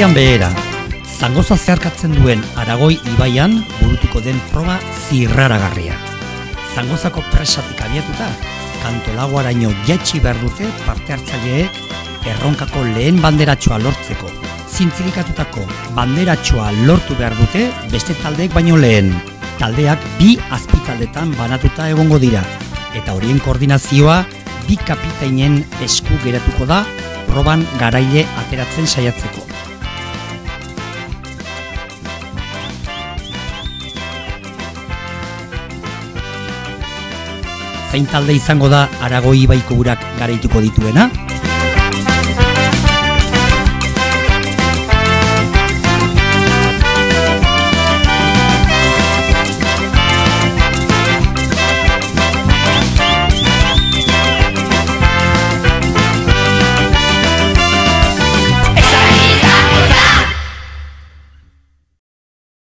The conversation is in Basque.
Jarraian behera, Zangoza zeharkatzen duen Aragoi ibaian burutuko den proba zirraragarria. Zangozako presatik abiatuta, Kantolaguaraino jaitsi behar dute parte hartzaileek erronkako lehen banderatxoa lortzeko. Zintzilikatutako banderatxoa lortu behar dute beste taldeek baino lehen. Taldeak 2 azpitaldetan banatuta egongo dira, eta horien koordinazioa 2 kapitainen esku geratuko da proban garaile ateratzen saiatzeko. Zein talde izango da Aragoi ibaiko urak garaituko dituena?